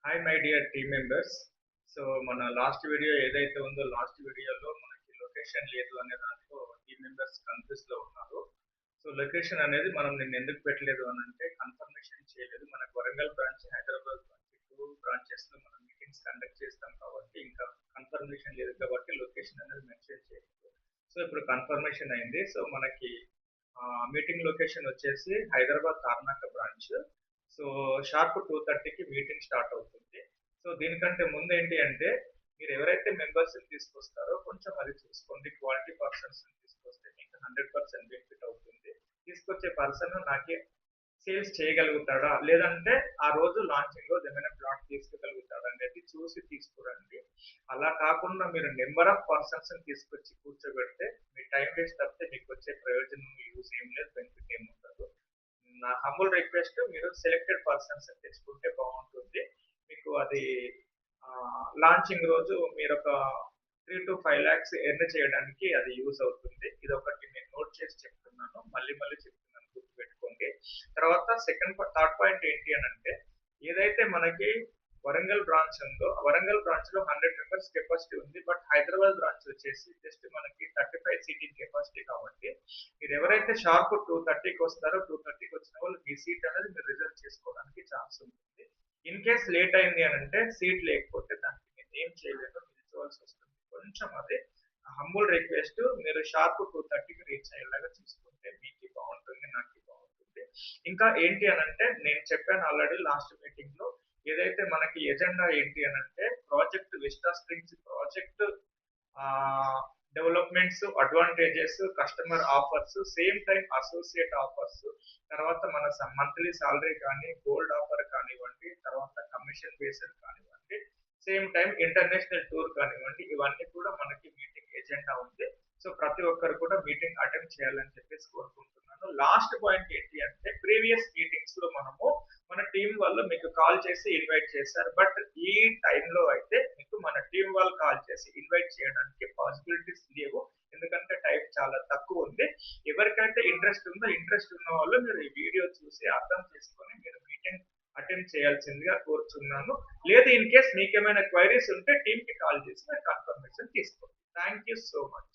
Hi my dear team members. So మన last video ఏదైతే ఉందో లాస్ట్ వీడియోలో మనకి లొకేషన్ లేదు అనే దాంట్లో టీమ్ మెంబర్స్ కన్ఫ్యూజ్ లో ఉన్నారు. సో లొకేషన్ అనేది మనం నిన్న ఎందుకు పెట్టలేదు అని అంటే కన్ఫర్మేషన్ చేయలేదు. మనకు Warangal branch, Hyderabad branch, two branches లో మనం మీటింగ్స్ కండక్ట్ చేస్తాం కాబట్టి ఇంకా కన్ఫర్మేషన్ లేదు కాబట్టి లొకేషన్ అనేది మెన్షన్ చేయలేదు. సో ఇప్పుడు కన్ఫర్మేషన్ అయింది. సో మనకి మీటింగ్ లొకేషన్ వచ్చేసి Hyderabad Tarnaka branch. So sharp 2:30కి మీటింగ్ స్టార్ట్ అవుతుంది. సో దీనికంటే ముందు ఏంటి అంటే మీరు ఎవరైతే మెంబర్స్ తీసుకొస్తారో కొంచెం అది చూసుకోండి. క్వాలిటీ పర్సన్స్ తీసుకొస్తే మీకు 100% బెనిఫిట్ అవుతుంది. తీసుకొచ్చే పర్సన్ నాకే సేల్స్ చేయగలుగుతాడా, లేదంటే ఆ రోజు లాంచింగ్ రోజు ఏమైనా ప్లాట్ తీసుకోగలుగుతాడా అనేది చూసి తీసుకురండి. అలా కాకుండా మీరు నెంబర్ ఆఫ్ పర్సన్స్ తీసుకొచ్చి కూర్చోబెడితే మీ టైం వేస్ట్ తప్పితే మీకు వచ్చే ప్రయోజనం యూజ్ ఏం లేదు, బెనిఫిట్ ఏమి ఉండదు. నా హంబుల్ రిక్వెస్ట్, మీరు సెలెక్టెడ్ పర్సన్స్ తెచ్చుకుంటే బాగుంటుంది. మీకు అది లాంచింగ్ రోజు మీరు ఒక 3 to 5 lakhs ఎర్న్ చేయడానికి అది యూజ్ అవుతుంది. ఇది ఒకటి నేను నోట్ చేసి చెప్తున్నాను, మళ్ళీ మళ్ళీ చెప్తున్నాను, గుర్తుపెట్టుకోండి. తర్వాత థర్డ్ పాయింట్ ఏంటి అని అంటే ఏదైతే మనకి వరంగల్ బ్రాంచ్ ఉందో వరంగల్ బ్రాంచ్ లో 100 మెంబర్స్ కెపాసిటీ ఉంది. బట్ హైదరాబాద్ బ్రాంచ్ వచ్చేసి జస్ట్ మనకి 35 సీటింగ్ కెపాసిటీ కాబట్టి మీరు ఎవరైతే షార్ప్ 2:30కి వస్తారో 2:30కి వచ్చిన వాళ్ళు మీ సీట్ అనేది మీరు రిజర్వ్ చేసుకోవడానికి ఛాన్స్ ఉంటుంది. ఇన్ కేస్ లేట్ అయింది అని అంటే సీట్ లేకపోతే దానికి నేను ఏం చేయలేను, నిల్చోవాల్సి వస్తుంది. కొంచెం అదే హంబుల్ రిక్వెస్ట్, మీరు షార్ప్ 2:30కి రీచ్ అయ్యేలాగా చూసుకుంటే మీకు బాగుంటుంది, నాకు బాగుంటుంది. ఇంకా ఏంటి అని అంటే నేను చెప్పాను ఆల్రెడీ లాస్ట్ మీటింగ్ లో, ఏదైతే మనకి ఎజెండా ఏంటి అని అంటే project vista springs project developments, advantages, customer offers, same time associate offers, తర్వాత మన మంత్లీ సాలరీ కానీ, గోల్డ్ ఆఫర్ కానివ్వండి, తర్వాత కమిషన్ బేస్డ్ కానివ్వండి, సేమ్ టైం ఇంటర్నేషనల్ టూర్ కానివ్వండి, ఇవన్నీ కూడా మనకి మీటింగ్ ఎజెండా ఉంది. సో ప్రతి ఒక్కరు కూడా మీటింగ్ అటెండ్ చేయాలని చెప్పేసి కోరుకుంటున్నాను. లాస్ట్ పాయింట్ ఏంటి అంటే ప్రీవియస్ మీటింగ్స్ లో మనము మన టీం వాళ్ళు మీకు కాల్ చేసి ఇన్వైట్ చేశారు. బట్ ఈ టైంలో అయితే మీకు మన టీం వాళ్ళు కాల్ చేసి ఇన్వైట్ చేయడానికి పాసిబిలిటీస్ లేవు. ఎందుకంటే టైం చాలా తక్కువ ఉంది. ఎవరికైతే ఇంట్రెస్ట్ ఉందో ఇంట్రెస్ట్ ఉన్న వాళ్ళు మీరు ఈ వీడియో చూసి అర్థం చేసుకొని మీరు మీటింగ్ అటెండ్ చేయాల్సిందిగా కోరుచున్నాను. లేదు ఇన్ కేస్ మీకేమైనా క్వైరీస్ ఉంటే టీమ్ కి కాల్ చేసి మీరు కన్ఫర్మేషన్ తీసుకోండి. Thank you so much.